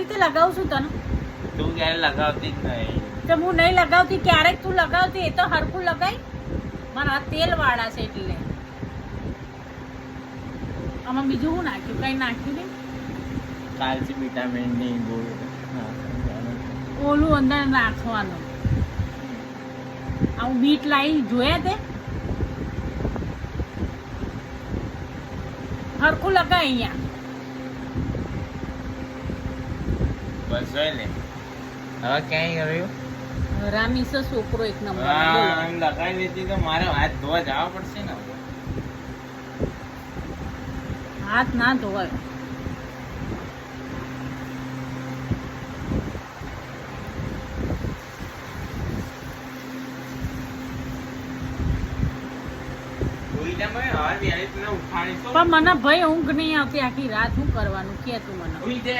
રીતે લગાવું છું તને તું ક્યારે લગાવતી જ નહીં. તો હું નહીં લગાવતી ક્યારેક તું લગાવતી એ તો હરખું લગાઈ મારા તેલ વાળા છે એટલે આમાં બીજું શું નાખ્યું કઈ નાખ્યું નહીં કાલ્શિયમ વિટામિન ની ગોળ ઓલું અંદર નાખવાનું આવું બીટ લાવી જોયા તે હરખું લગાય અહીંયા બસ હોય ને હવે ક્યાંય રહ્યું રામીસ છોકરો એક નંબર હા એમ લગાવી લેતી તો મારે હાથ ધોવા જવા પડશે ને હવે. હાથ ના ધોવાય ઉઈજામાં હવે બેરી તને ઉઠાડીશ તો પણ મને ભાઈ ઊંઘ નહીં આવતી આખી રાત શું કરવાનું કે તું મને ઉઈ જાય.